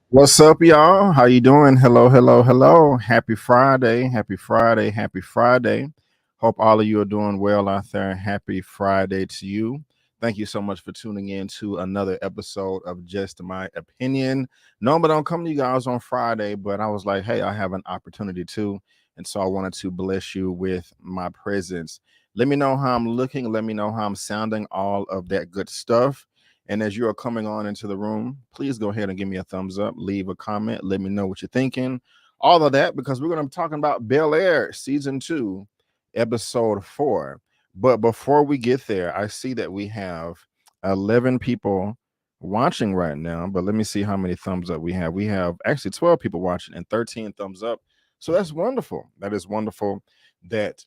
What's up, y'all? How you doing? Hello, hello, hello. Happy Friday. Happy Friday. Happy Friday. Hope all of you are doing well out there. Happy Friday to you. Thank you so much for tuning in to another episode of Just My Opinion. Normally don't come to you guys on Friday, but I was like, hey, I have an opportunity too. And so I wanted to bless you with my presence. Let me know how I'm looking. Let me know how I'm sounding, all of that good stuff. And as you are coming on into the room, please go ahead and give me a thumbs up, leave a comment, let me know what you're thinking. All of that, because we're going to be talking about Bel-Air season 2, episode 4. But before we get there, I see that we have 11 people watching right now. But let me see how many thumbs up we have. We have actually 12 people watching and 13 thumbs up. So that's wonderful. That is wonderful. That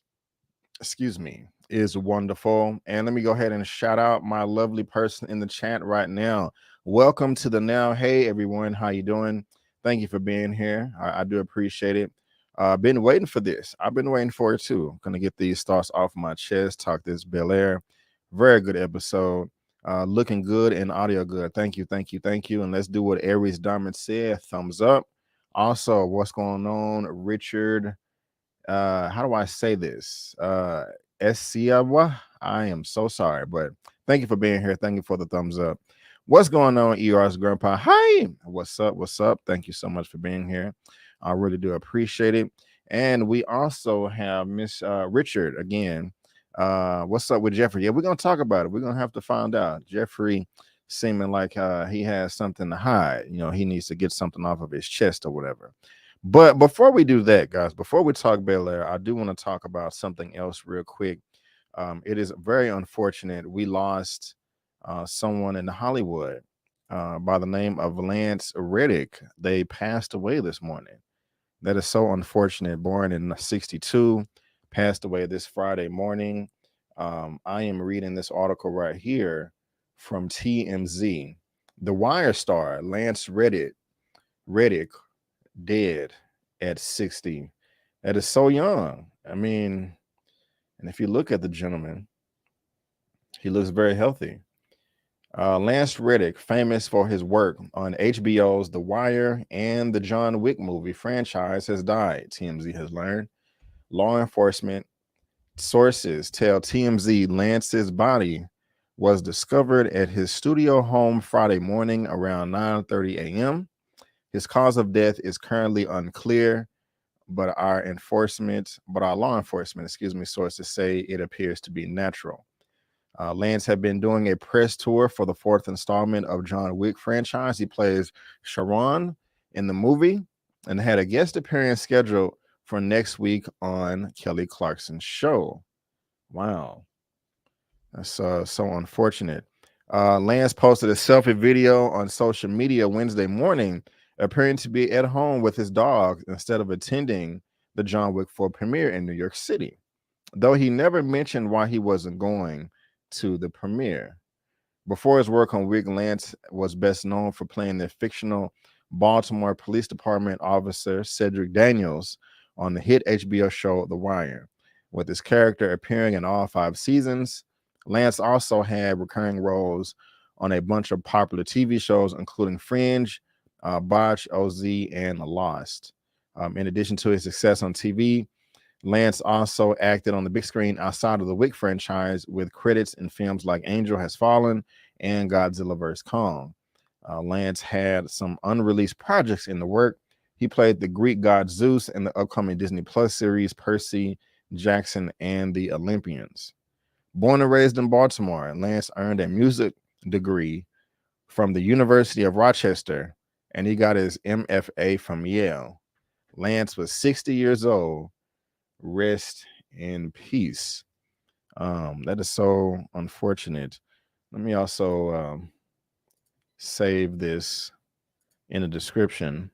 excuse me, is wonderful. And let me go ahead and shout out my lovely person in the chat right now. Welcome to the now. Hey everyone, how you doing? Thank you for being here. I do appreciate it. Been waiting for this. I've been waiting for it too. Gonna get these thoughts off my chest. Talk this Bel-Air. Very good episode. Looking good and audio good. Thank you, thank you, thank you. And let's do what Aries Diamond said. Thumbs up. Also, what's going on, Richard? How do I say this? Esiawa. I am so sorry, but thank you for being here. Thank you for the thumbs up. What's going on, ER's grandpa? Hi, what's up? What's up? Thank you so much for being here. I really do appreciate it. And we also have Miss Richard again. What's up with Jeffrey? Yeah, we're gonna talk about it. We're gonna have to find out. Jeffrey seeming like he has something to hide. You know, he needs to get something off of his chest or whatever. But before we do that, guys, before we talk Bel-Air, I do want to talk about something else real quick. It is very unfortunate. We lost someone in Hollywood by the name of Lance Reddick. They passed away this morning. That is so unfortunate. Born in '62, passed away this Friday morning. I am reading this article right here from TMZ. The Wire star Lance Reddick dead at 60. That is so young. I mean, and if you look at the gentleman, he looks very healthy. Lance Reddick, famous for his work on HBO's The Wire and the John Wick movie franchise, has died, TMZ has learned. Law enforcement sources tell TMZ Lance's body was discovered at his studio home Friday morning around 9:30 a.m. His cause of death is currently unclear, but our law enforcement, sources say it appears to be natural. Lance had been doing a press tour for the fourth installment of John Wick franchise. He plays Sharronda in the movie and had a guest appearance scheduled for next week on Kelly Clarkson's show. Wow, that's so unfortunate. Lance posted a selfie video on social media Wednesday morning, appearing to be at home with his dog instead of attending the John Wick 4 premiere in New York City, though he never mentioned why he wasn't going to the premiere. Before his work on Wick, Lance was best known for playing the fictional Baltimore Police Department officer Cedric Daniels on the hit HBO show The Wire. With his character appearing in all 5 seasons, Lance also had recurring roles on a bunch of popular TV shows, including Fringe, Botch, OZ, and Lost. In addition to his success on TV, Lance also acted on the big screen outside of the Wick franchise with credits in films like Angel Has Fallen and Godzilla vs. Kong. Lance had some unreleased projects in the work. He played the Greek god Zeus in the upcoming Disney Plus series Percy Jackson and the Olympians. Born and raised in Baltimore, Lance earned a music degree from the University of Rochester, and he got his MFA from Yale. Lance was 60 years old. Rest in peace. That is so unfortunate. Let me also save this in the description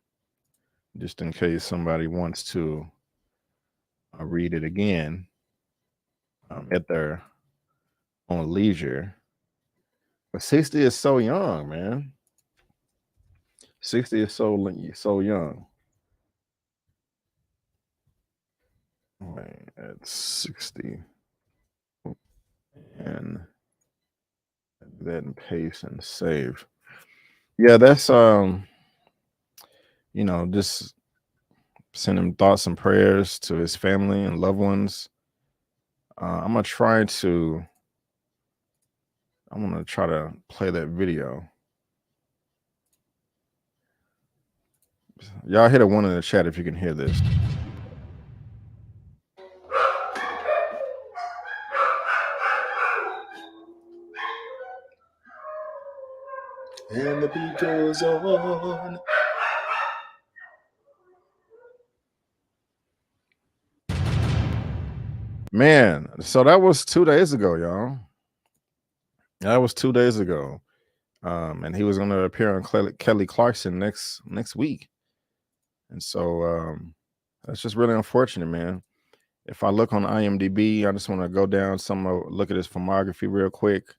just in case somebody wants to read it again at their own leisure. But 60 is so young, man. 60 is so young. Right, at 60. And then paste and save. Yeah, that's you know, just send him thoughts and prayers to his family and loved ones. I'm gonna try to play that video. Y'all hit a 1 in the chat if you can hear this. And the beat goes on. Man, so that was 2 days ago, y'all. That was 2 days ago. And he was going to appear on Kelly Clarkson next week. And so that's just really unfortunate, man. If I look on IMDb, I just want to go down look at his filmography real quick.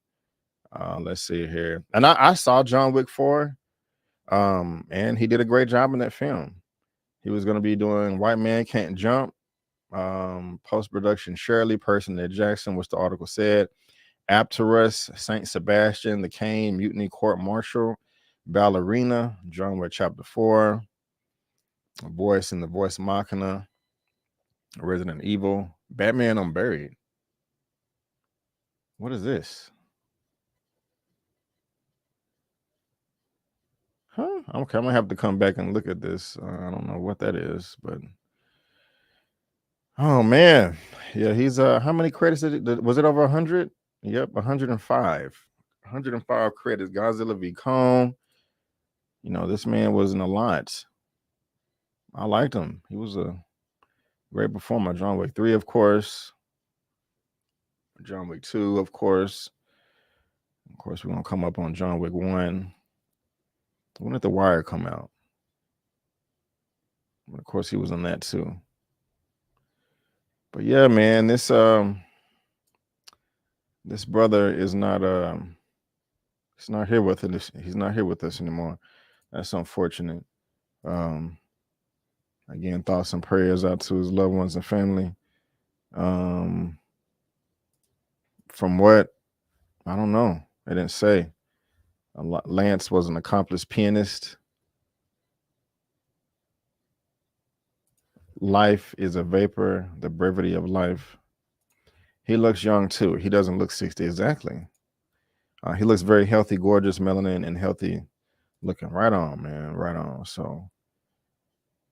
Let's see here. And I saw John Wick 4, and he did a great job in that film. He was going to be doing White Man Can't Jump, post-production Shirley, Person at Jackson, which the article said, Apterus, Saint Sebastian, The Cane, Mutiny Court Martial, Ballerina, John Wick Chapter 4, Voice in the Voice Machina, Resident Evil, Batman Unburied. What is this? Huh? Okay, I'm gonna have to come back and look at this. I don't know what that is, but oh man, yeah, he's how many credits was it over 100? Yep, 105. 105 credits. Godzilla v Kong. You know, this man was in a lot. I liked him. He was a great performer. John Wick 3, of course. John Wick 2, of course. Of course, we're gonna come up on John Wick 1. When did The Wire come out? Of course, he was in that too. But yeah, man, this brother is not he's not here with us. He's not here with us anymore. That's unfortunate. Again, thoughts and prayers out to his loved ones and family. From what I don't know, they didn't say. Lance was an accomplished pianist. Life is a vapor, the brevity of life. He looks young too. He doesn't look 60 exactly. He looks very healthy, gorgeous, melanin, and healthy looking. Right on, man. Right on. So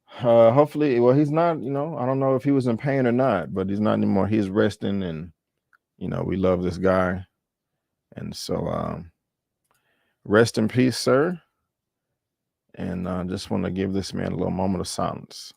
hopefully, well, he's not, you know, I don't know if he was in pain or not, but he's not anymore. He's resting, and, you know, we love this guy. And so rest in peace, sir. And I just want to give this man a little moment of silence.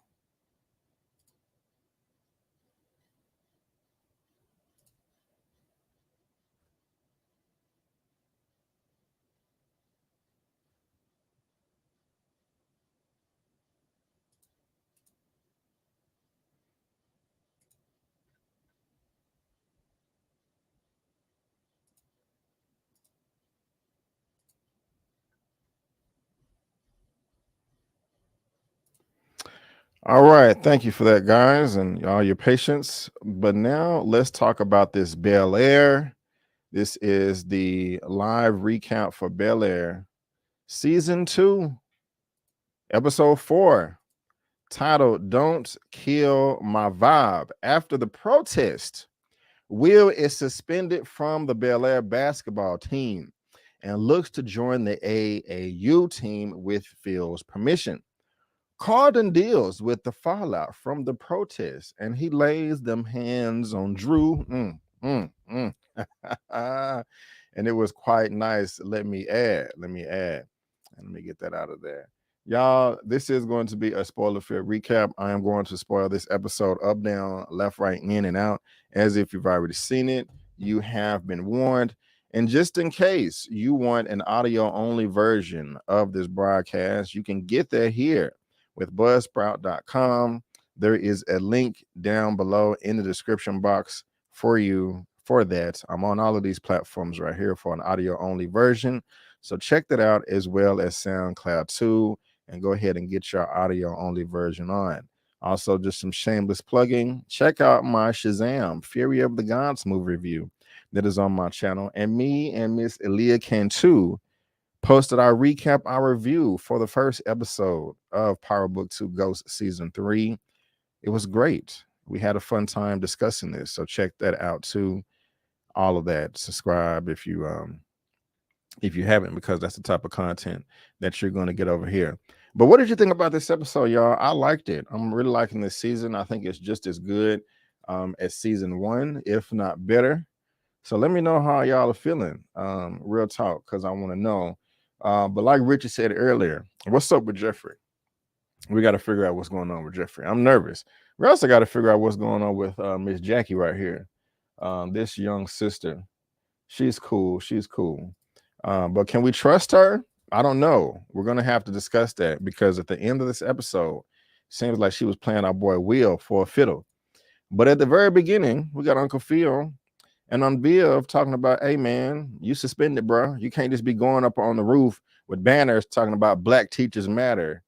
All right. Thank you for that, guys, and all your patience. But now let's talk about this Bel-Air. This is the live recap for Bel-Air Season 2, Episode 4, titled Don't Kill My Vibe. After the protest, Will is suspended from the Bel-Air basketball team and looks to join the AAU team with Phil's permission. Carden deals with the fallout from the protest, and he lays them hands on Drew. And it was quite nice. Let me add. And let me get that out of there. Y'all, this is going to be a spoiler-filled recap. I am going to spoil this episode up, down, left, right, in, and out. As if you've already seen it, you have been warned. And just in case you want an audio-only version of this broadcast, you can get that here with buzzsprout.com. There is a link down below in the description box for you for that. I'm on all of these platforms right here for an audio-only version. So check that out, as well as SoundCloud too, and go ahead and get your audio-only version on. Also, just some shameless plugging. Check out my Shazam, Fury of the Gods movie review that is on my channel. And me and Miss Elia Cantu posted our recap, our review for the first episode of Power Book 2 Ghost Season 3. It was great. We had a fun time discussing this. So check that out too. All of that. Subscribe if you haven't, because that's the type of content that you're going to get over here. But what did you think about this episode, y'all? I liked it. I'm really liking this season. I think it's just as good as season 1, if not better. So let me know how y'all are feeling. Real talk, because I want to know. But like Richard said earlier, what's up with Jeffrey? We got to figure out what's going on with Jeffrey. I'm nervous. We also got to figure out what's going on with Miss Jackie right here. This young sister. She's cool. She's cool. But can we trust her? I don't know. We're going to have to discuss that, because at the end of this episode, seems like she was playing our boy Will for a fiddle. But at the very beginning, we got Uncle Phil and on Viv talking about, hey, man, you suspended, bro. You can't just be going up on the roof with banners talking about Black Teachers Matter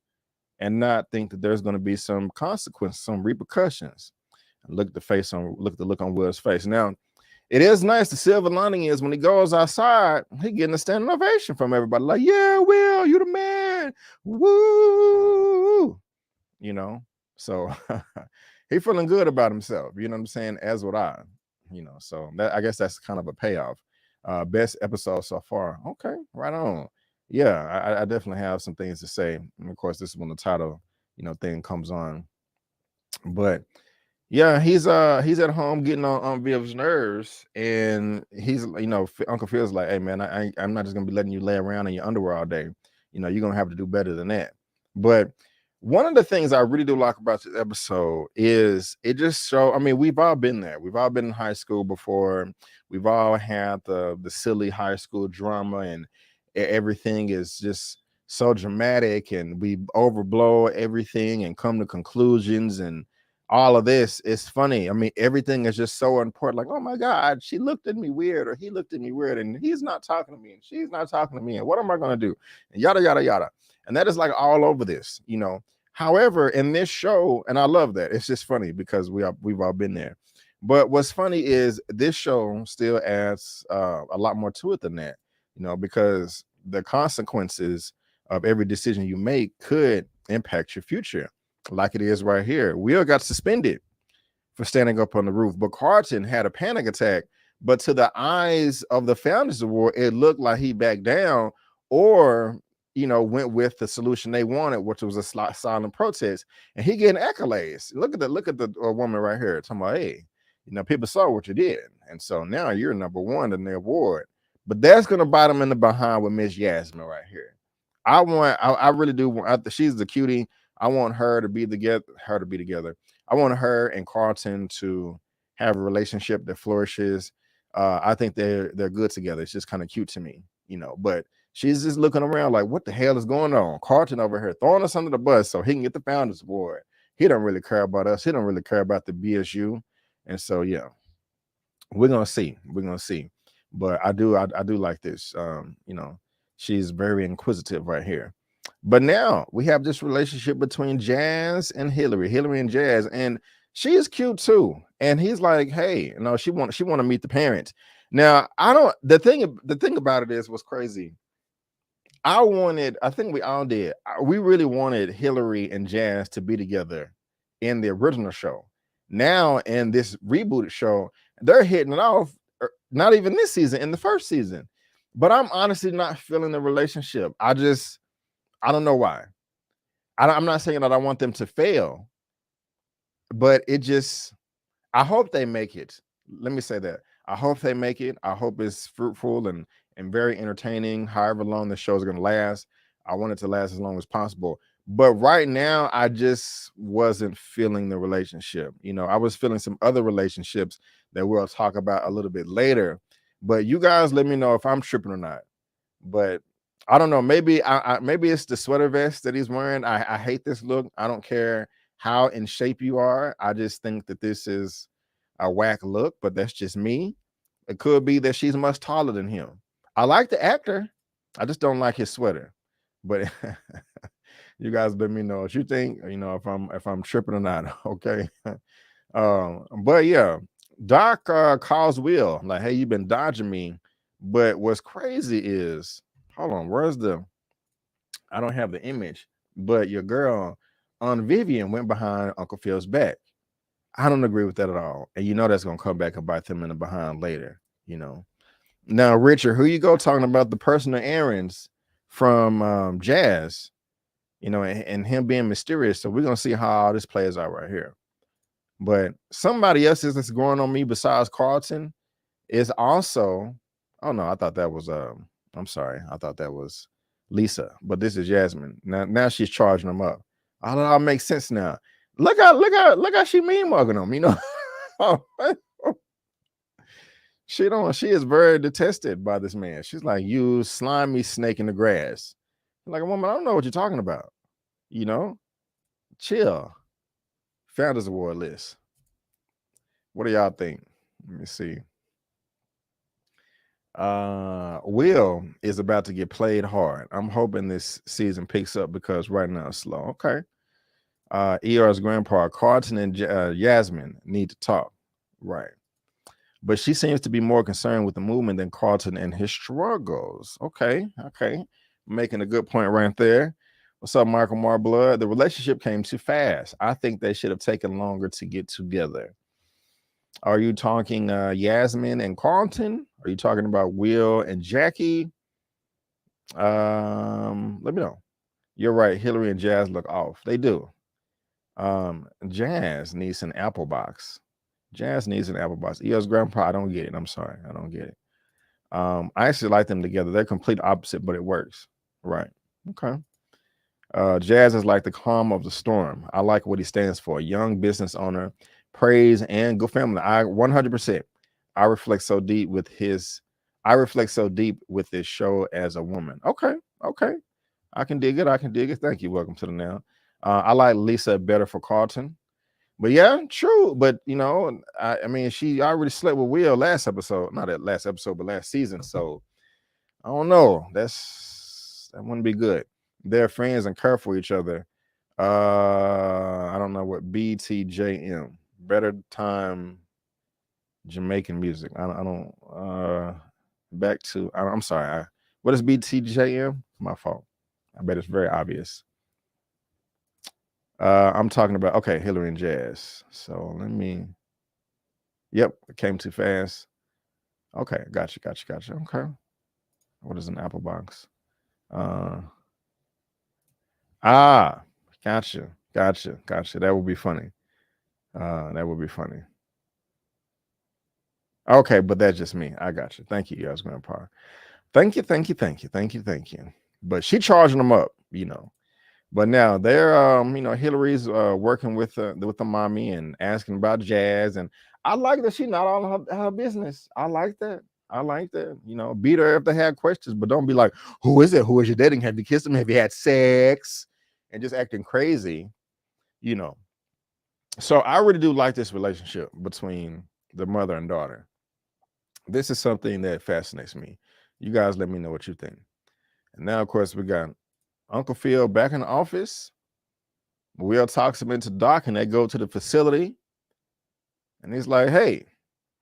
and not think that there's going to be some consequence, some repercussions. Look at the look on Will's face. Now, it is nice. The silver lining is when he goes outside, he getting a standing ovation from everybody. Like, yeah, Will, you the man. Woo. You know, so he feeling good about himself. You know what I'm saying? As would I. You know, so that, I guess that's kind of a payoff. Best episode so far. Okay, right on. Yeah, I definitely have some things to say. And of course, this is when the title, thing comes on. But yeah, he's at home getting on Viv's nerves, and he's Uncle Phil's like, hey man, I'm not just gonna be letting you lay around in your underwear all day. You're gonna have to do better than that. But one of the things I really do like about this episode is it just show. I mean, we've all been there. We've all been in high school before. We've all had the silly high school drama, and everything is just so dramatic, and we overblow everything and come to conclusions, and all of this is funny. I mean, everything is just so important. Like, oh my God, she looked at me weird, or he looked at me weird, and he's not talking to me, and she's not talking to me, and what am I going to do? And yada, yada, yada. And that is like all over this, However, in this show, and I love that, it's just funny because we've all been there. But what's funny is this show still adds a lot more to it than that, because the consequences of every decision you make could impact your future. Like it is right here. Will got suspended for standing up on the roof, but Carlton had a panic attack. But to the eyes of the Founders Award, it looked like he backed down or, went with the solution they wanted, which was a silent protest. And he getting accolades. Look at the woman right here talking about, hey, people saw what you did. And so now you're number one in the award. But that's going to bite him in the behind with Miss Yasmin right here. I really do want, she's the cutie. I want her to be together. I want her and Carlton to have a relationship that flourishes. I think they're good together. It's just kind of cute to me, But she's just looking around like, what the hell is going on? Carlton over here throwing us under the bus so he can get the Founders Award. He don't really care about us. He don't really care about the BSU. And so yeah, we're gonna see. But I do like this. She's very inquisitive right here. But now we have this relationship between Jazz and Hillary and Jazz, and she is cute too. And he's like, hey, she want to meet the parents. Now, the thing about it is what's crazy. I think we all did. We really wanted Hillary and Jazz to be together in the original show. Now in this rebooted show, they're hitting it off, not even this season, in the first season. But I'm honestly not feeling the relationship. I don't know why. I'm not saying that I want them to fail, but I hope they make it. Let me say that. I hope they make it. I hope it's fruitful and very entertaining, however long the show is going to last. I want it to last as long as possible. But right now, I just wasn't feeling the relationship. I was feeling some other relationships that we'll talk about a little bit later. But you guys let me know if I'm tripping or not. But I don't know. Maybe maybe it's the sweater vest that he's wearing. I hate this look. I don't care how in shape you are. I just think that this is a whack look, but that's just me. It could be that she's much taller than him. I like the actor. I just don't like his sweater. But you guys let me know what you think, if I'm tripping or not. Okay. But yeah, Doc calls Will like, hey, you've been dodging me. But what's crazy is hold on, where's the, I don't have the image, but your girl on Vivian went behind Uncle Phil's back. I don't agree with that at all. And you know that's gonna come back and bite them in the behind later, you know. Now, Richard, who you go talking about the personal errands from Jazz, you know, and him being mysterious. So we're gonna see how all this plays out right here. But somebody else that's going on me besides Carlton is also, oh no, I thought that was I'm sorry, I thought that was Lisa, but this is Jasmine. Now she's charging them up. All makes sense now. Look how she mean mugging them, you know. She is very detested by this man. She's like, you slimy snake in the grass. Like, a woman, I don't know what you're talking about. You know, chill. Founders Award list. What do y'all think? Let me see. Will is about to get played hard. I'm hoping this season picks up because right now it's slow. Okay. ER's grandpa, Carlton and Yasmin need to talk. Right. But she seems to be more concerned with the movement than Carlton and his struggles. Okay. Making a good point right there. What's up, Michael Marblood? The relationship came too fast. I think they should have taken longer to get together. Are you talking Yasmin and Carlton? Are you talking about Will and Jackie? Let me know. You're right. Hillary and Jazz look off. They do. Jazz needs an apple box. Jazz needs an apple box. EO's grandpa, I don't get it. I'm sorry. I don't get it. I actually like them together. They're complete opposite, but it works. Right. Okay. Jazz is like the calm of the storm. I like what he stands for. Young business owner, praise, and good family. I 100%. I reflect so deep with this show as a woman. Okay. I can dig it. Thank you. Welcome to the now. I like Lisa better for Carlton. But yeah, true. But you know, I mean, she already slept with Will last episode. Not that last episode, but last season. So I don't know. That wouldn't be good. They're friends and care for each other. I don't know what BTJM. Better time Jamaican music. I don't back to I'm sorry. What is BTJM? My fault. I bet it's very obvious. I'm talking about, okay, Hillary and Jazz. So let me, yep, it came too fast. Okay, gotcha. Okay. What is an apple box? Gotcha. That would be funny. Okay, but that's just me. I got you. Thank you, guys, grandpa. Thank you. But she charging them up, you know. But now they're you know, Hillary's working with the mommy and asking about Jazz, and I like that she's not all her business. I like that. You know, beat her if they had questions, but don't be like, who is it? Who is you dating? Have you kissed him? Have you had sex? And just acting crazy, you know. So I really do like this relationship between the mother and daughter. This is something that fascinates me. You guys let me know what you think. And now, of course, we got Uncle Phil back in the office. Will talks him into Doc, and they go to the facility. And he's like, hey,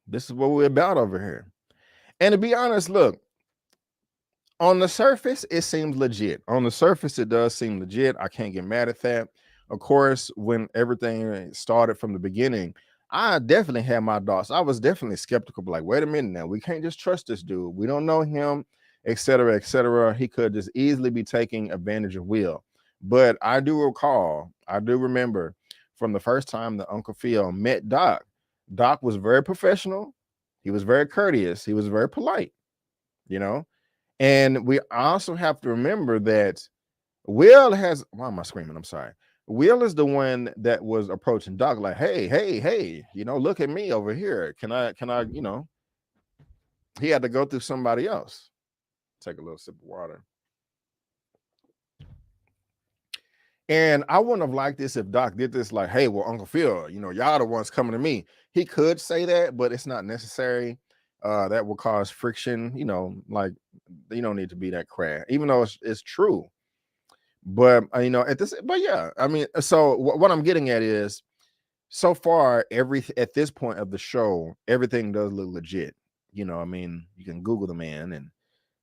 this is what we're about over here. And to be honest, look, on the surface, it seems legit. On the surface, it does seem legit. I can't get mad at that. Of course, when everything started from the beginning, I definitely had my doubts. I was definitely skeptical, like, wait a minute now, we can't just trust this dude. We don't know him, etc., etc. He could just easily be taking advantage of Will. But I do remember from the first time that Uncle Phil met Doc, Doc was very professional. He was very courteous. He was very polite, you know. And we also have to remember that Will has, why am I screaming? I'm sorry. Will is the one that was approaching Doc like, hey, you know, look at me over here. Can I, you know, he had to go through somebody else. Take a little sip of water. And I wouldn't have liked this if Doc did this like, hey, well, Uncle Phil, you know, y'all the ones coming to me. He could say that, but it's not necessary. That will cause friction, you know, like you don't need to be that crap, even though it's true. But you know, but yeah, I mean, so what I'm getting at is, so far, at this point of the show, everything does look legit. You know, I mean, you can Google the man, and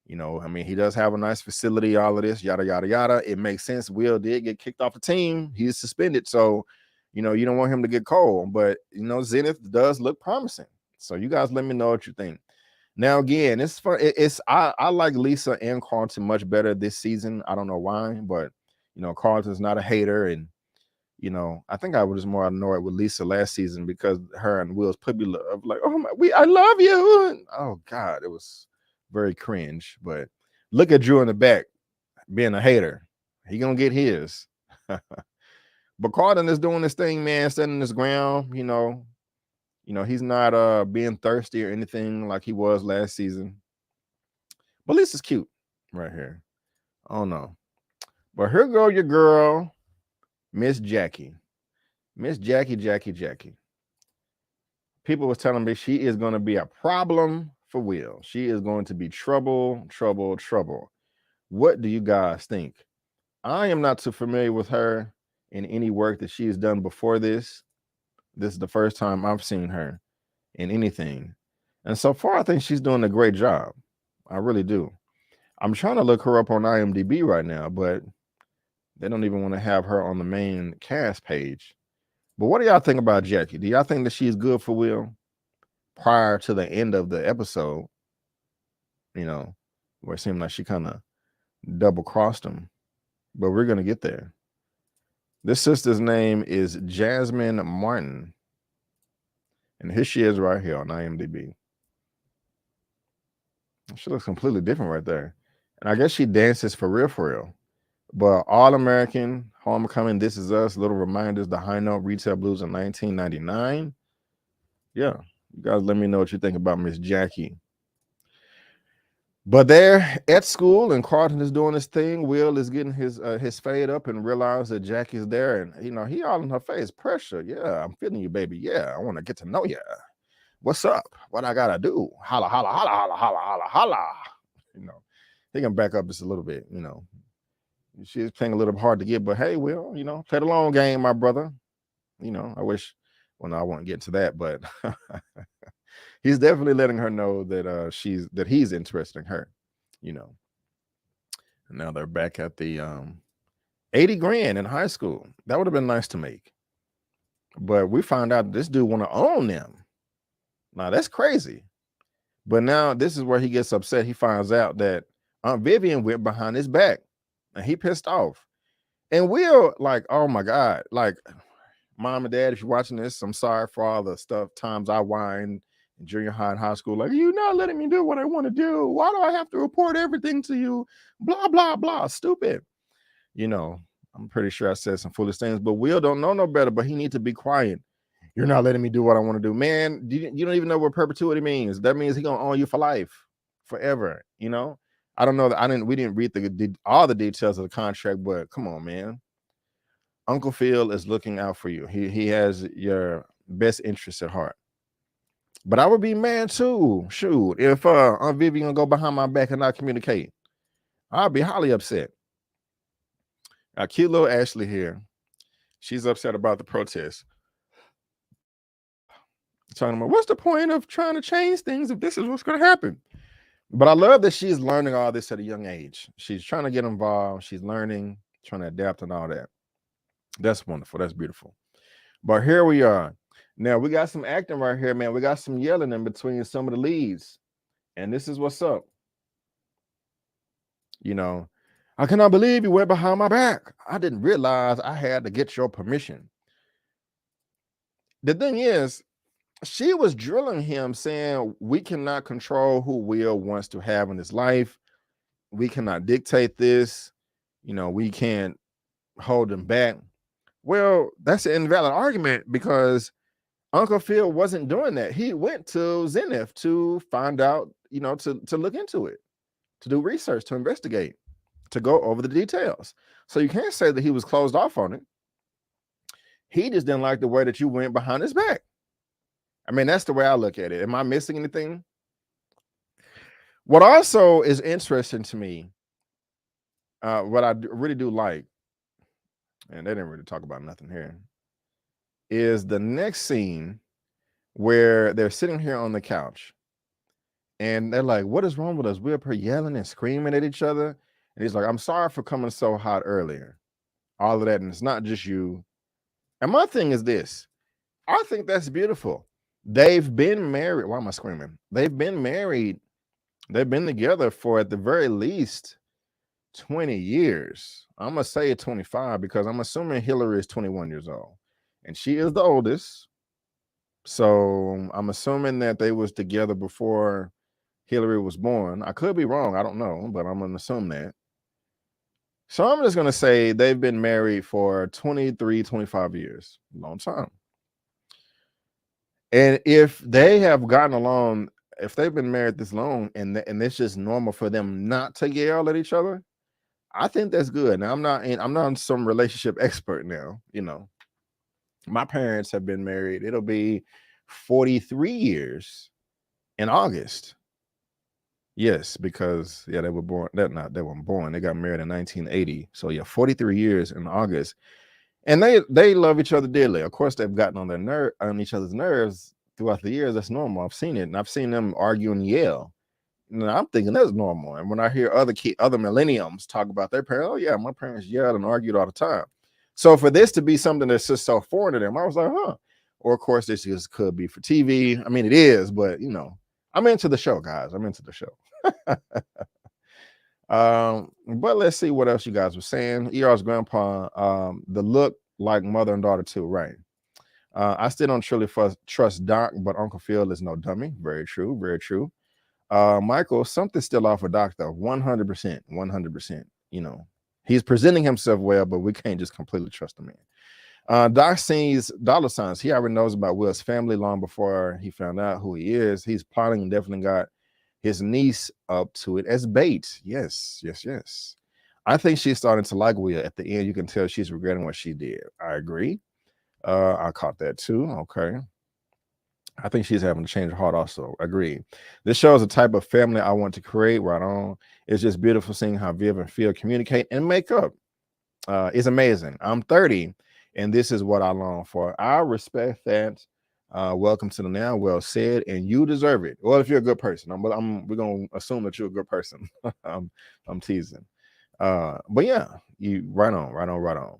You know, I mean, he does have a nice facility, all of this, yada, yada, yada. It makes sense. Will did get kicked off the team. He's suspended. So, you know, you don't want him to get cold. But, you know, Zenith does look promising. So you guys let me know what you think. Now, again, it's fun. I like Lisa and Carlton much better this season. I don't know why, but, you know, Carlton's not a hater. And, you know, I think I was more annoyed with Lisa last season because her and Will's puppy love, like, oh my, I love you. And, oh God, it was very cringe. But look at Drew in the back being a hater. He gonna get his. But Carlton is doing this thing, man, standing his ground. You know, he's not being thirsty or anything like he was last season. But Lisa's cute right here. Oh no. But here go your girl, Miss Jackie. Miss Jackie. People was telling me she is going to be a problem for Will. She is going to be trouble. What do you guys think? I am not too familiar with her in any work that she has done before this. This is the first time I've seen her in anything. And so far, I think she's doing a great job. I really do. I'm trying to look her up on IMDb right now, but they don't even want to have her on the main cast page. But what do y'all think about Jackie? Do y'all think that she's good for Will prior to the end of the episode? You know, where it seemed like she kind of double-crossed him. But we're going to get there. This sister's name is Jasmine Martin. And here she is right here on IMDb. She looks completely different right there. And I guess she dances for real. But All-American, Homecoming, This Is Us, Little Reminders, The High Note, Retail Blues in 1999. Yeah, you guys let me know what you think about Miss Jackie. But they're at school and Carlton is doing his thing. Will is getting his fade up and realize that Jackie's there. And, you know, he all in her face. Pressure. Yeah, I'm feeling you, baby. Yeah, I want to get to know you. What's up? What I got to do? Holla, holla, holla, holla, holla, holla, holla. You know, he can back up just a little bit, you know. She's playing a little hard to get, but hey, Will, you know, play the long game, my brother. You know, I wish, well, no, I won't get to that, but he's definitely letting her know that he's interested in her, you know. And now they're back at the 80 grand in high school. That would have been nice to make. But we found out this dude want to own them. Now that's crazy. But now this is where he gets upset. He finds out that Aunt Vivian went behind his back and he pissed off. And Will, like, oh my God, like, Mom and Dad, if you're watching this, I'm sorry for all the times I whined in junior high and high school. Like, you're not letting me do what I want to do. Why do I have to report everything to you? Blah, blah, blah. Stupid. You know, I'm pretty sure I said some foolish things, but Will don't know no better, but he needs to be quiet. You're not letting me do what I want to do. Man, you don't even know what perpetuity means. That means he's going to own you for life, forever, you know? I don't know that we didn't read all the details of the contract, but come on, man. Uncle Phil is looking out for you. He has your best interests at heart. But I would be mad too. Shoot, if Aunt Vivian go behind my back and not communicate, I'd be highly upset. Cute little Ashley here. She's upset about the protest. Talking about what's the point of trying to change things if this is what's going to happen? But I love that she's learning all this at a young age. She's trying to get involved. She's learning, trying to adapt and all that. That's wonderful. That's beautiful. But here we are. Now we got some acting right here, man. We got some yelling in between some of the leads. And this is what's up. You know, I cannot believe you went behind my back. I didn't realize I had to get your permission. The thing is, she was drilling him saying, we cannot control who Will wants to have in his life. We cannot dictate this. You know, we can't hold him back. Well, that's an invalid argument because Uncle Phil wasn't doing that. He went to Zenith to find out, you know, to look into it, to do research, to investigate, to go over the details. So you can't say that he was closed off on it. He just didn't like the way that you went behind his back. I mean, that's the way I look at it. Am I missing anything? What also is interesting to me, what I really do like, and they didn't really talk about nothing here, is the next scene where they're sitting here on the couch And they're like, what is wrong with us? We're up here yelling and screaming at each other. And he's like, I'm sorry for coming so hot earlier. All of that. And it's not just you. And my thing is this. I think that's beautiful. They've been married. Why am I screaming? They've been married. They've been together for at the very least 20 years. I'm going to say 25 because I'm assuming Hillary is 21 years old. And she is the oldest. So I'm assuming that they was together before Hillary was born. I could be wrong. I don't know, but I'm going to assume that. So I'm just going to say they've been married for 23, 25 years. Long time. And if they have gotten along, if they've been married this long and it's just normal for them not to yell at each other, I think that's good. Now I'm not some relationship expert now, you know. My parents have been married. It'll be 43 years in August. Yes, because they were born. They weren't born. They got married in 1980. So yeah, 43 years in August. And they love each other dearly. Of course, they've gotten on each other's nerves throughout the years. That's normal. I've seen it, and I've seen them argue and yell. And I'm thinking that's normal. And when I hear other millenniums talk about their parents, oh yeah, my parents yelled and argued all the time. So for this to be something that's just so foreign to them, I was like, huh. Or of course, this just could be for TV. I mean, it is, but you know, I'm into the show, guys. I'm into the show. But let's see what else you guys were saying. ER's grandpa, the look like mother and daughter too, right? I still don't truly trust Doc, but Uncle Phil is no dummy. Very true, very true. Michael, something's still off with Doc though. 100%, 100%. You know, he's presenting himself well, but we can't just completely trust the man. Doc sees dollar signs. He already knows about Will's family long before he found out who he is. He's plotting and definitely got his niece up to it as bait. Yes, yes, yes. I think she's starting to like Will. At the end, you can tell she's regretting what she did. I agree. I caught that too. Okay. I think she's having to change her heart also. Agree. This shows a type of family I want to create. Right on. It's just beautiful seeing how Viv and Phil communicate and make up. It's amazing. I'm 30, and this is what I long for. I respect that. Welcome to the now. Well said, and you deserve it. Well, if you're a good person, we're gonna assume that you're a good person. I'm teasing. But yeah, you right on.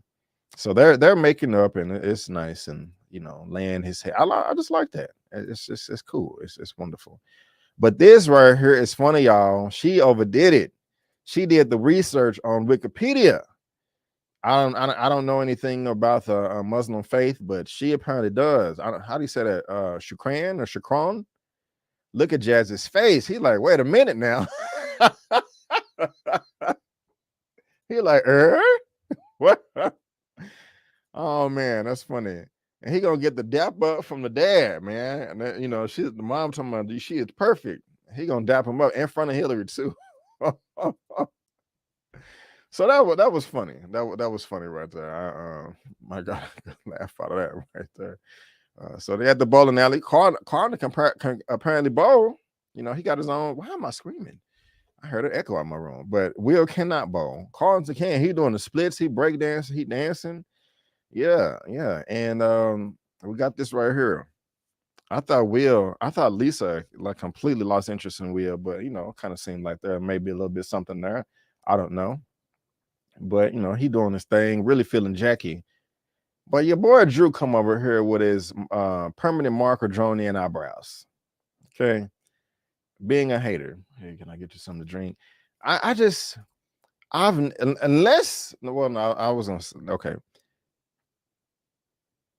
So they're making up, and it's nice, and you know, laying his head. I just like that. It's cool. It's wonderful. But this right here is funny, y'all. She overdid it. She did the research on Wikipedia. I don't know anything about the Muslim faith, but she apparently does. How do you say that? Shukran or Shukran? Look at Jazz's face. He like, wait a minute now. He like, what? Oh man, that's funny. And he gonna get the dap up from the dad, man. And then, you know, the mom talking about she is perfect. He gonna dap him up in front of Hillary too. So that was funny. That was funny right there. My God, I laugh out of that right there. So they had the bowling alley. Carter can apparently bowl. You know, he got his own. Why am I screaming? I heard an echo out my room. But Will cannot bowl. Carter can. He doing the splits. He break dancing. He dancing. Yeah. And we got this right here. I thought Lisa like completely lost interest in Will, but you know, kind of seemed like there may be a little bit something there. I don't know. But you know, he doing his thing, really feeling Jackie. But your boy Drew come over here with his permanent marker drawn in eyebrows. Okay. Being a hater. Hey, can I get you something to drink? I was gonna okay.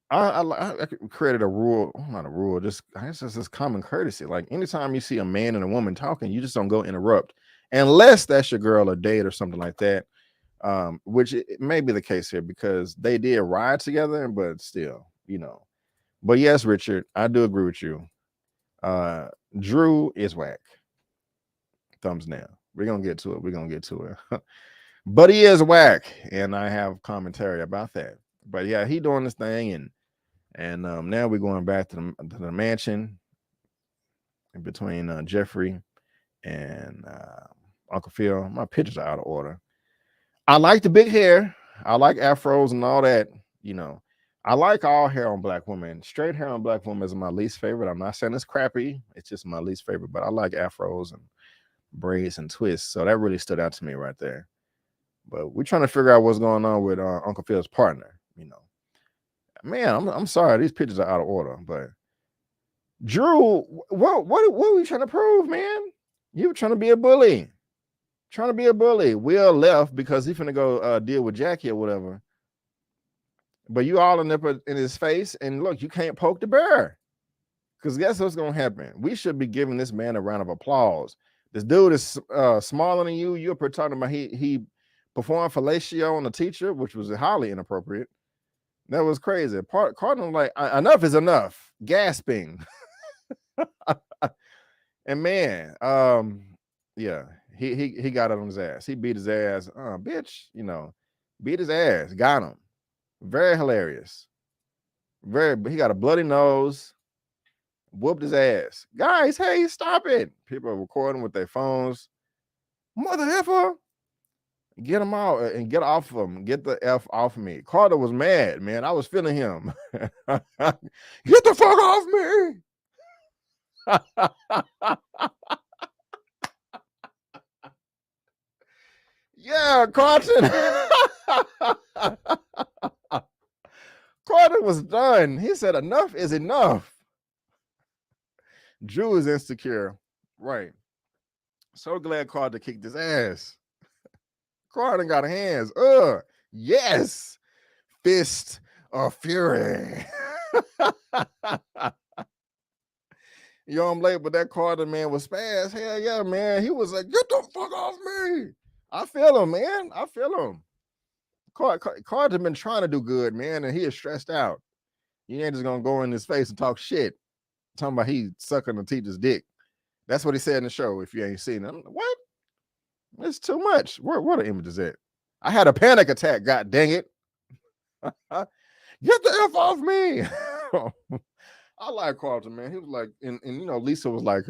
I created a rule, not a rule, just I guess it's just common courtesy. Like anytime you see a man and a woman talking, you just don't go interrupt, unless that's your girl or date or something like that. Which it may be the case here because they did ride together, but still, you know. But yes, Richard, I do agree with you. Drew is whack. Thumbs down. We're gonna get to it. But he is whack, and I have commentary about that. But yeah, he doing this thing, and now we're going back to the mansion in between Jeffrey and Uncle Phil. My pictures are out of order. I like the big hair. I like afros and all that, you know. I like all hair on black women. Straight hair on black women is my least favorite. I'm not saying it's crappy. It's just my least favorite. But I like afros and braids and twists. So that really stood out to me right there. But we're trying to figure out what's going on with Uncle Phil's partner. Man, I'm sorry. These pictures are out of order. But Drew, what were you trying to prove, man? You were trying to be a bully. Trying to be a bully. Will left because he's finna go deal with Jackie or whatever. But you all in his face, and look, you can't poke the bear. Because guess what's gonna happen? We should be giving this man a round of applause. This dude is smaller than you. You're talking about he performed fellatio on the teacher, which was highly inappropriate. That was crazy. Cardinal like enough is enough. Gasping. And man, yeah, he got it on his ass. He beat his ass. Bitch, beat his ass. Got him. Very hilarious. He got a bloody nose. Whooped his ass. Guys, hey, stop it. People are recording with their phones. Mother effer. Get him out and get off of him. Get the F off of me. Carter was mad, man. I was feeling him. Get the fuck off me. Yeah, Carton. Carton was done. He said, enough is enough. Drew is insecure. Right. So glad Carter kicked his ass. Carter got hands. Yes. Fist of fury. I'm late, but that Carter man was fast. Hell yeah, man. He was like, get the fuck off me. I feel him, man. I feel him. Carter been trying to do good, man, and he is stressed out. You ain't just gonna go in his face and talk shit. Talking about he sucking the teacher's dick. That's what he said in the show. If you ain't seen it, what? It's too much. What an image is that? I had a panic attack. God dang it! Get the F off me. I like Carlton, man. He was like, and Lisa was like,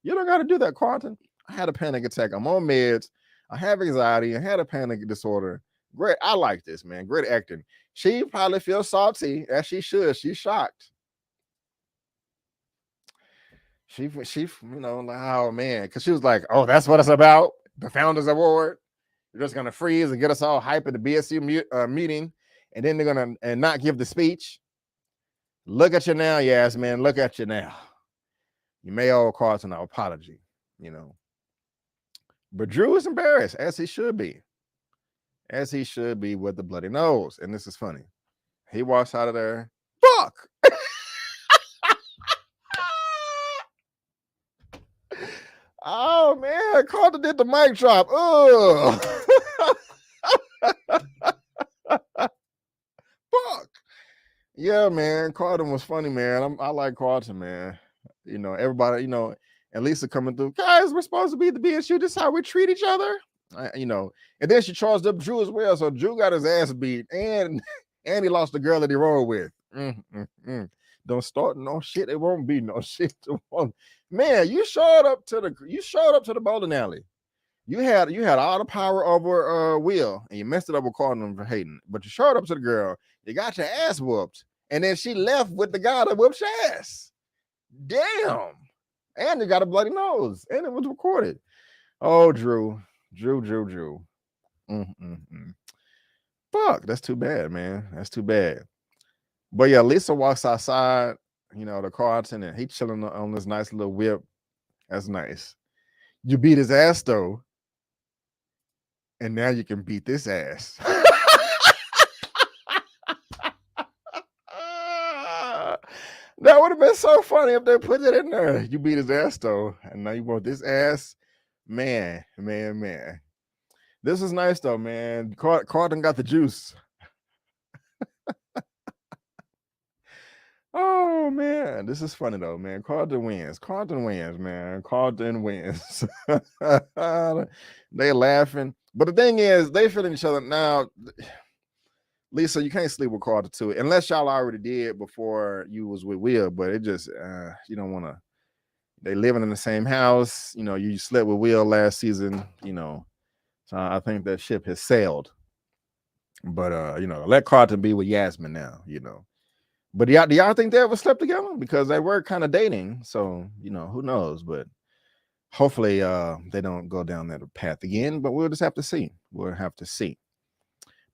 you don't got to do that, Carlton. I had a panic attack. I'm on meds. I have anxiety. I had a panic disorder. Great. I like this, man. Great acting. She probably feels salty, as she should. She's shocked. She, like, oh man, because she was like, oh, that's what it's about. The Founders Award. They're just gonna freeze and get us all hype at the BSU meeting, and then they're gonna not give the speech. Look at you now, yes, man. Look at you now. You may owe Carlton an apology, But Drew is embarrassed, as he should be. As he should be with the bloody nose. And this is funny. He walks out of there. Fuck! Oh, man. Carter did the mic drop. Ugh. Fuck. Yeah, man. Carter was funny, man. I like Carter, man. Everybody, and Lisa coming through. Guys, we're supposed to be the BSU. This is how we treat each other. And then she charged up Drew as well. So Drew got his ass beat, and he lost the girl that he rolled with. Don't start no shit. It won't be no shit. Man, you showed up to the bowling alley. You had all the power over Will, and you messed it up with calling him for hating. But you showed up to the girl. You got your ass whooped, and then she left with the guy that whooped your ass. Damn. And you got a bloody nose, and it was recorded. Oh, Drew. Fuck, that's too bad, man. That's too bad. But yeah, Lisa walks outside, the Carlton, and he chilling on this nice little whip. That's nice. You beat his ass though, and now you can beat this ass. That would have been so funny if they put it in there. You beat his ass though, and now you want this ass. Man. This is nice though, man. Carlton got the juice. Oh man, this is funny though, man. Carlton wins, man. Carlton wins. They laughing, but the thing is, they feeling each other now. Lisa, you can't sleep with Carlton too, unless y'all already did before you was with Will. But it just you don't want to. They living in the same house. You slept with Will last season. So I think that ship has sailed. But you know, let Carlton be with Yasmin now, you know. But do y'all think they ever slept together? Because they were kind of dating. So, you know, who knows? But hopefully they don't go down that path again. But we'll just have to see. We'll have to see.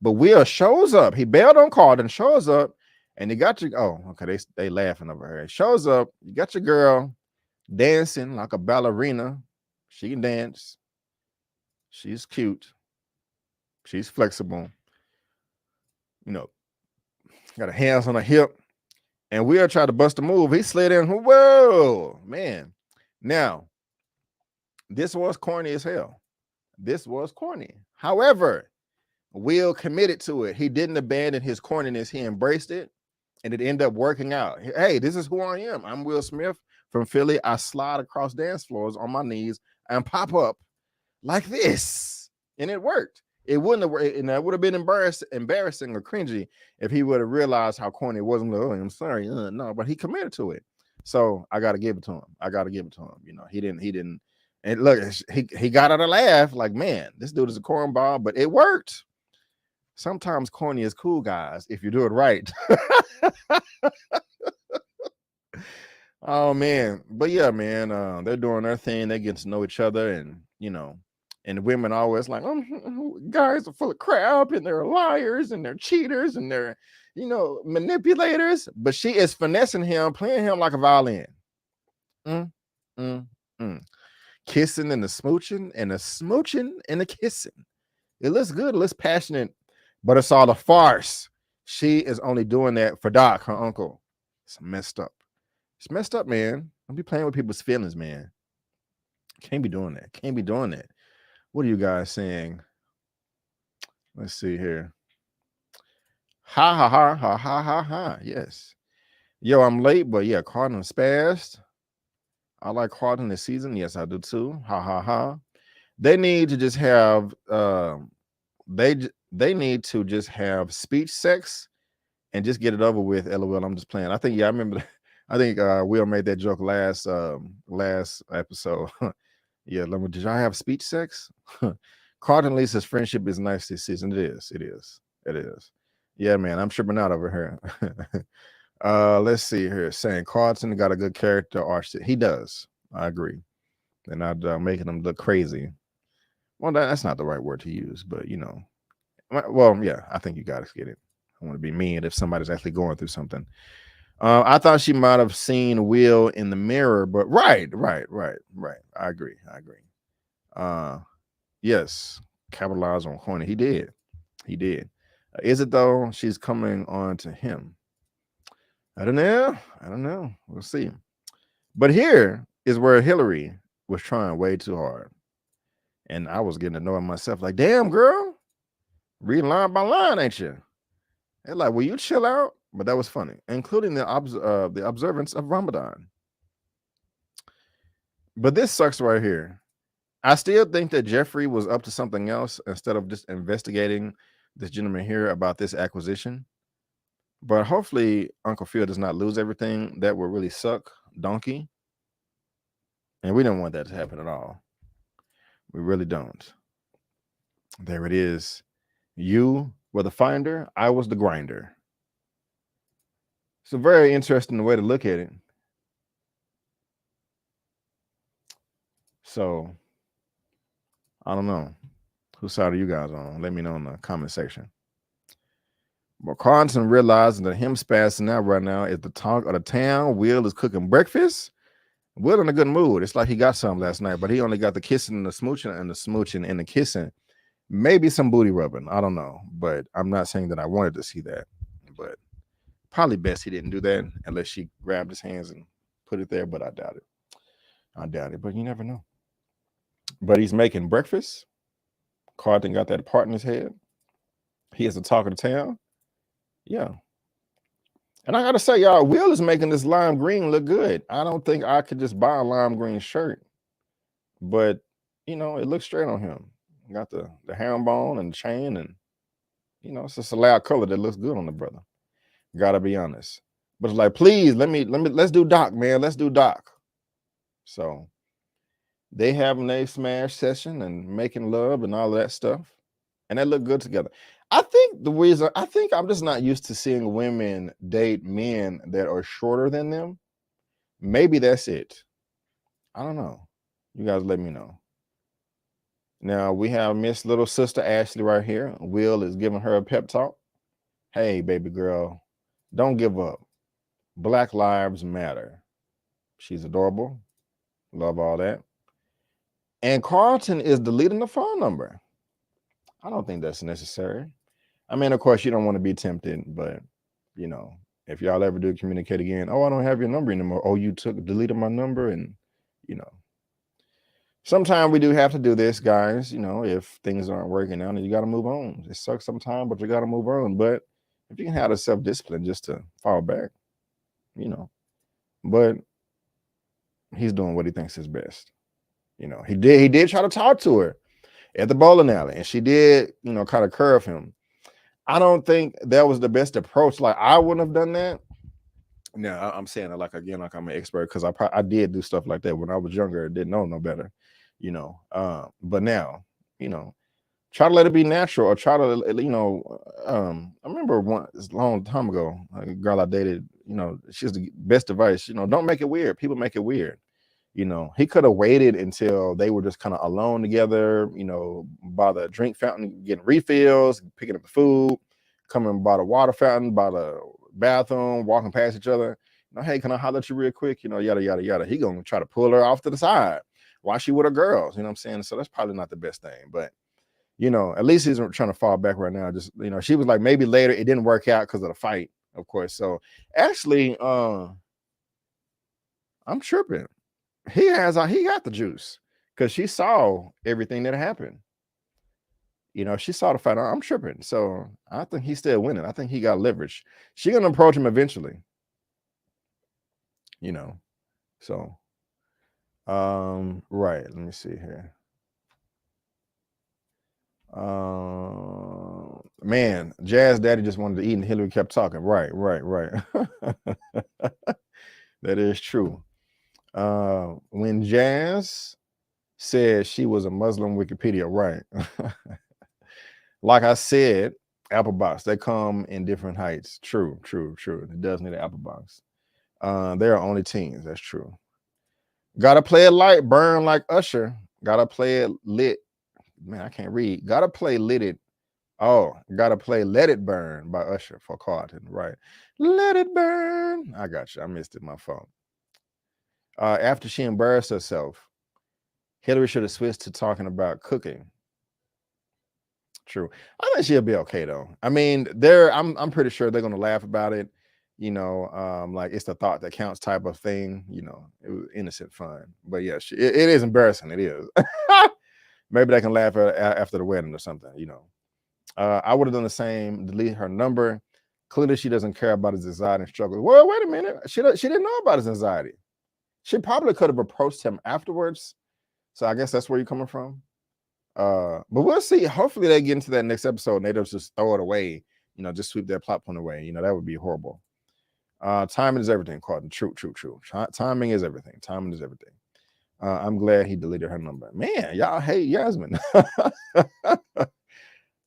But Will shows up. He bailed on Carlton, shows up, and you got your okay, they laughing over her. He shows up, you got your girl dancing like a ballerina. She can dance. She's cute. She's flexible. You know, got her hands on her hip. And Will tried to bust a move. He slid in. Whoa, man. Now, this was corny as hell. This was corny. However, Will committed to it. He didn't abandon his corniness. He embraced it, and it ended up working out. Hey, this is who I am. I'm Will Smith from Philly. I slide across dance floors on my knees and pop up like this, and it worked. It wouldn't have worked, and that would have been embarrassing or cringy if he would have realized how corny it was. Like, oh, I'm sorry, no, but he committed to it. So I got to give it to him. I got to give it to him. You know, he didn't. And look, he got out a laugh. Like, man, this dude is a cornball, but it worked. Sometimes corny is cool, guys, if you do it right. Oh man, but yeah, man, they're doing their thing. They get to know each other, and you know. And the women always like, guys are full of crap, and they're liars, and they're cheaters, and they're, you know, manipulators. But she is finessing him, playing him like a violin. Kissing and the smooching, and the smooching and the kissing. It looks good, it looks passionate, but it's all a farce. She is only doing that for Doc, her uncle. It's messed up. It's messed up, man. Don't be playing with people's feelings, man. Can't be doing that. Can't be doing that. What are you guys saying? Let's see here. Ha ha ha ha ha ha ha. Yes. Yo, I'm late, but yeah, Carlton spazzed. I like Carlton this season. Yes, I do too. Ha ha ha. They need to just have they need to just have speech sex and just get it over with. LOL. I'm just playing. I think, yeah, I remember. I think Will made that joke last episode. Yeah, did y'all have speech sex? Carlton Lisa's friendship is nice this season. It is. Yeah, man, I'm tripping out over here. Let's see here. Saying Carlton got a good character arch. He does. I agree. They're not making him look crazy. Well, that's not the right word to use, but you know. Well, yeah, I think you guys get it. I want to be mean if somebody's actually going through something. I thought she might have seen Will in the mirror, but right. I agree. Yes, capitalize on corny. He did. Is it though? She's coming on to him. I don't know. We'll see. But here is where Hillary was trying way too hard, and I was getting to know myself. Like, damn, girl, read line by line, ain't you? They're like, will you chill out? But that was funny, including the observance of Ramadan. But this sucks right here. I still think that Jeffrey was up to something else instead of just investigating this gentleman here about this acquisition. But hopefully Uncle Phil does not lose everything. That would really suck, donkey. And we don't want that to happen at all. We really don't. There it is. You were the finder. I was the grinder. It's a very interesting way to look at it. So, I don't know. Whose side are you guys on? Let me know in the comment section. But Carlton realizing that him spazzing out right now is the talk of the town. Will is cooking breakfast. Will in a good mood. It's like he got some last night, but he only got the kissing and the smooching and the kissing. Maybe some booty rubbing. I don't know. But I'm not saying that I wanted to see that. But probably best he didn't do that unless she grabbed his hands and put it there, but I doubt it. But you never know. But he's making breakfast. Carlton got that part in his head. He is the talk of the town. Yeah. And I got to say, y'all, Will is making this lime green look good. I don't think I could just buy a lime green shirt. But, you know, it looks straight on him. Got the herringbone and the chain, and, you know, it's just a loud color that looks good on the brother. Gotta be honest. But it's like, please, let's do Doc, man. Let's do Doc. So they having a smash session and making love and all of that stuff. And they look good together. I think the reason, I think I'm just not used to seeing women date men that are shorter than them. Maybe that's it. I don't know. You guys let me know. Now we have Miss Little Sister Ashley right here. Will is giving her a pep talk. Hey, baby girl, don't give up. Black lives matter. She's adorable. Love all that. And Carlton is deleting the phone number. I don't think that's necessary. I mean, of course, you don't want to be tempted, but you know, if y'all ever do communicate again, oh, I don't have your number anymore. Oh, you deleted my number, and you know, sometimes we do have to do this, guys. You know, if things aren't working out, and you got to move on. It sucks sometimes, but you got to move on. But if you can have the self-discipline just to fall back, you know, but he's doing what he thinks is best. You know, he did try to talk to her at the bowling alley, and she did, you know, kind of curve him. I don't think that was the best approach. Like, I wouldn't have done that. No, I'm saying it like, again, like I'm an expert, because I did do stuff like that when I was younger, didn't know no better, you know. But now, you know, try to let it be natural, or try to, you know, I remember a long time ago, a girl I dated, you know, she's the best advice, you know, don't make it weird. People make it weird. You know, he could have waited until they were just kind of alone together, you know, by the drink fountain, getting refills, picking up the food, coming by the water fountain, by the bathroom, walking past each other. You know, hey, can I holler at you real quick? You know, yada, yada, yada. He gonna try to pull her off to the side while she with her girls. You know what I'm saying? So that's probably not the best thing. But, you know, at least he's trying to fall back right now. Just, you know, she was like, maybe later it didn't work out because of the fight, of course. So actually, I'm tripping. He got the juice, because she saw everything that happened. You know, she saw the fight. I'm tripping. So I think he's still winning. I think he got leverage. She gonna approach him eventually. You know. So right. Let me see here. Man, Jazz Daddy just wanted to eat and Hillary kept talking. Right. That is true. When Jazz said she was a Muslim Wikipedia, right? Like I said, Apple box, they come in different heights. True. It does need an Apple box. There are only teens. That's true. Gotta play it light, burn like Usher. Gotta play it lit. Man, I can't read. Gotta play lit it. Oh, gotta play Let It Burn by Usher for Carlton. Right. Let it burn. I got you. I missed it. My phone. After she embarrassed herself, Hillary should have switched to talking about cooking. True. I think she'll be okay though. I mean, I'm pretty sure they're gonna laugh about it. You know, like it's the thought that counts type of thing. You know, it was innocent fun. But yeah, it is embarrassing. It is. Maybe they can laugh after the wedding or something. You know, I would have done the same. Delete her number. Clearly, she doesn't care about his anxiety and struggle. Well, wait a minute. She didn't know about his anxiety. She probably could have approached him afterwards. So I guess that's where you're coming from. But we'll see. Hopefully they get into that next episode and they just throw it away, you know, just sweep that plot point away. You know, that would be horrible. Timing is everything, Carlton. True. Timing is everything. I'm glad he deleted her number. Man, y'all hate Yasmin.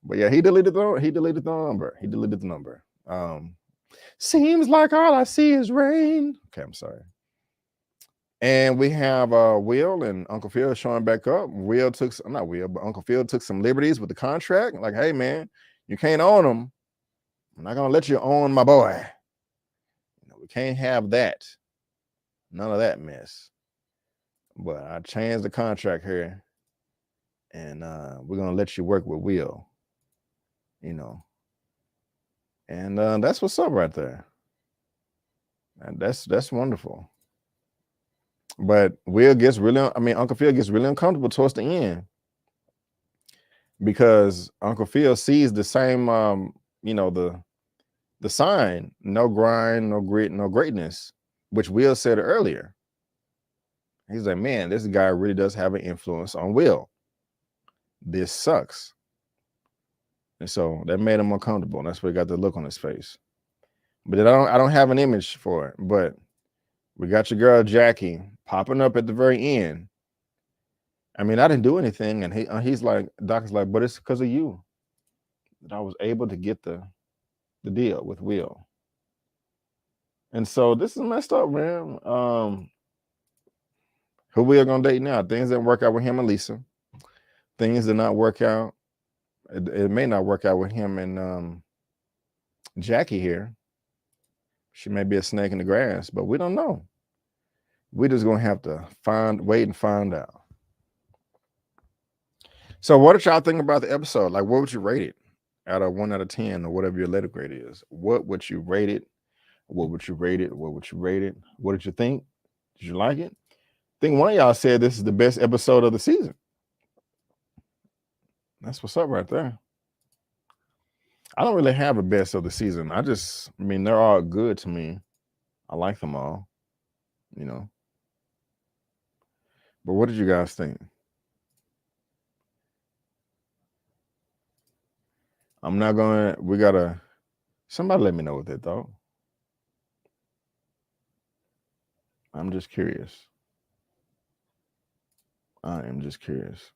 But yeah, he deleted the number. Seems like all I see is rain. Okay, I'm sorry. And we have Will and Uncle Phil showing back up. Uncle Phil took some liberties with the contract. Like, hey man, you can't own him. I'm not gonna let you own my boy. You know, we can't have that. None of that mess. But I changed the contract here, and we're gonna let you work with Will. You know, and that's what's up right there. And that's wonderful. But Uncle Phil gets really uncomfortable towards the end, because Uncle Phil sees the same, you know, the sign, no grind, no grit, no greatness, which Will said earlier. He's like, man, this guy really does have an influence on Will. This sucks. And so that made him uncomfortable. And that's where he got the look on his face. But I don't have an image for it. But we got your girl Jackie popping up at the very end. I mean, I didn't do anything. And he's like, Doc is like, but it's because of you. that I was able to get the deal with Will. And so this is messed up, man. Who we are gonna date now? Things didn't work out with him and Lisa. Things did not work out. It may not work out with him and Jackie here. She may be a snake in the grass, but we don't know. We're just gonna have to wait and find out. So what did y'all think about the episode? Like, what would you rate it out of 1 out of 10 or whatever your letter grade is? What would you rate it? What would you rate it? What would you rate it? What did you think? Did you like it? I think one of y'all said this is the best episode of the season. That's what's up right there. I don't really have a best of the season. I mean, they're all good to me. I like them all, you know. But what did you guys think? Somebody let me know what they thought. I'm just curious. I am just curious.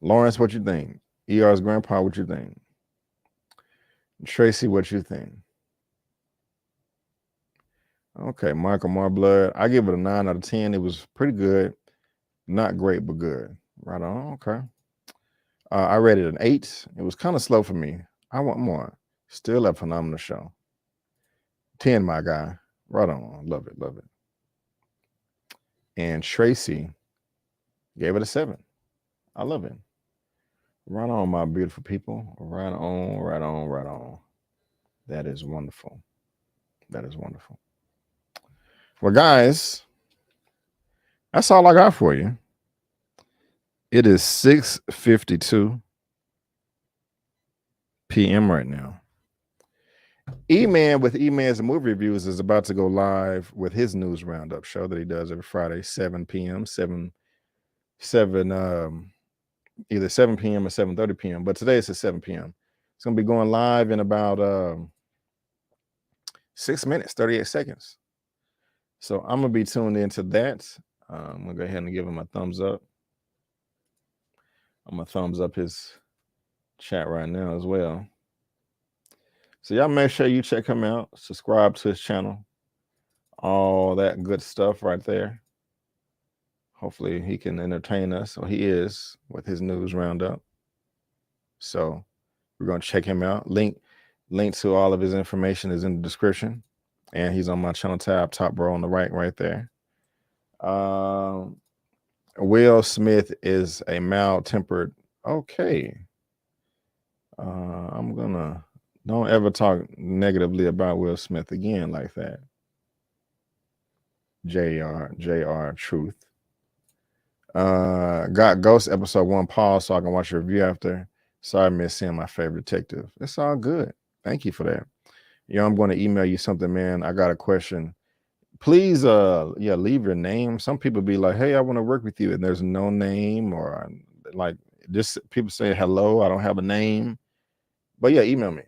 Lawrence, what you think? ER's grandpa, what you think? Tracy, what you think? Okay, Michael Marblood. I give it a 9 out of 10. It was pretty good. Not great, but good. Right on. Okay. I rated an 8. It was kind of slow for me. I want more. Still a phenomenal show. 10, my guy. Right on. Love it. Love it. And Tracy gave it a 7. I love it. Right on, my beautiful people. Right on, right on, right on. That is wonderful. That is wonderful. Well, guys, that's all I got for you. It is 6:52 p.m. right now. Eman with Eman's Movie Reviews is about to go live with his news roundup show that he does every Friday, 7 p.m. Either 7 p.m. or 7:30 p.m. But today it's at 7 p.m. It's gonna be going live in about 6 minutes, 38 seconds. So I'm gonna be tuned into that. I'm gonna go ahead and give him a thumbs up. I'm gonna thumbs up his chat right now as well. So y'all make sure you check him out, subscribe to his channel, all that good stuff right there. Hopefully he can entertain us, or he is, with his news roundup. So we're gonna check him out. Link to all of his information is in the description, and he's on my channel tab, top row on the right there. Will Smith is a mild-tempered. Okay. Don't ever talk negatively about Will Smith again like that. JR Truth. Got Ghost episode 1 pause so I can watch your review after. Sorry I missed seeing my favorite detective. It's all good. Thank you for that. I'm going to email you something, man. I got a question. Please leave your name. Some people be like, hey, I want to work with you, and there's no name, or like just people say hello, I don't have a name. But yeah, email me.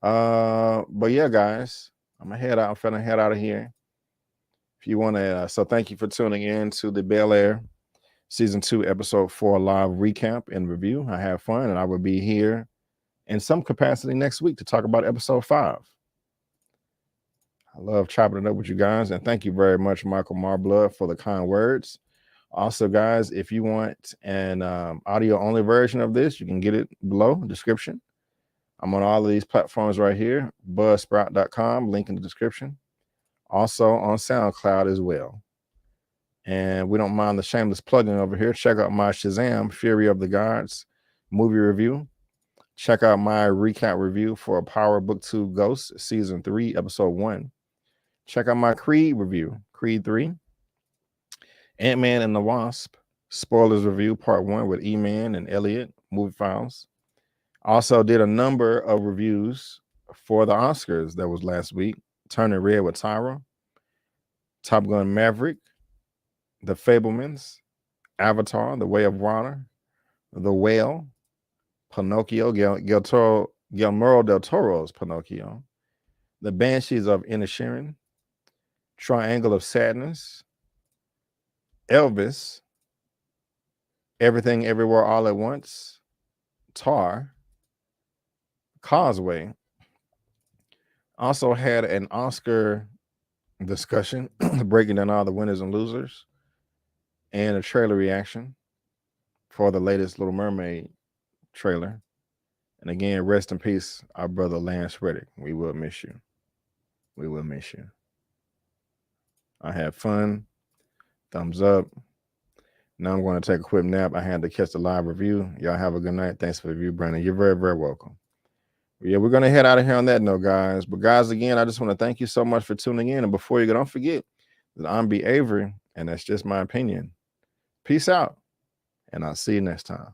But yeah, guys, I'm finna head out of here. If you want to, so thank you for tuning in to the Bel-Air season 2 episode 4 live recap and review. I have fun, and I will be here in some capacity next week to talk about episode 5. I love chopping it up with you guys, and thank you very much, Michael Marblood, for the kind words. Also, guys, if you want an audio-only version of this, you can get it below description. I'm on all of these platforms right here, buzzsprout.com, link in the description. Also on SoundCloud as well. And we don't mind the shameless plugging over here. Check out my Shazam, Fury of the Gods movie review. Check out my recap review for Power Book 2 Ghost, Season 3, Episode 1. Check out my Creed review, Creed 3. Ant-Man and the Wasp, spoilers review, Part 1 with Eman and Elliot, movie files. Also did a number of reviews for the Oscars that was last week. Turning Red with Tyra, Top Gun Maverick, The Fablemans, Avatar, The Way of Water, The Whale, Pinocchio, Guillermo del Toro's Pinocchio, The Banshees of Inisherin, Triangle of Sadness, Elvis, Everything Everywhere All at Once, Tar, Causeway. Also had an Oscar discussion, breaking down all the winners and losers, and a trailer reaction for the latest Little Mermaid trailer. And again, rest in peace, our brother Lance Reddick. We will miss you. We will miss you. I had fun. Thumbs up. Now I'm going to take a quick nap. I had to catch the live review. Y'all have a good night. Thanks for the review, Brandon. You're very, very welcome. Yeah, we're going to head out of here on that note, guys. But guys, again, I just want to thank you so much for tuning in. And before you go, don't forget that I'm B. Avery, and that's just my opinion. Peace out, and I'll see you next time.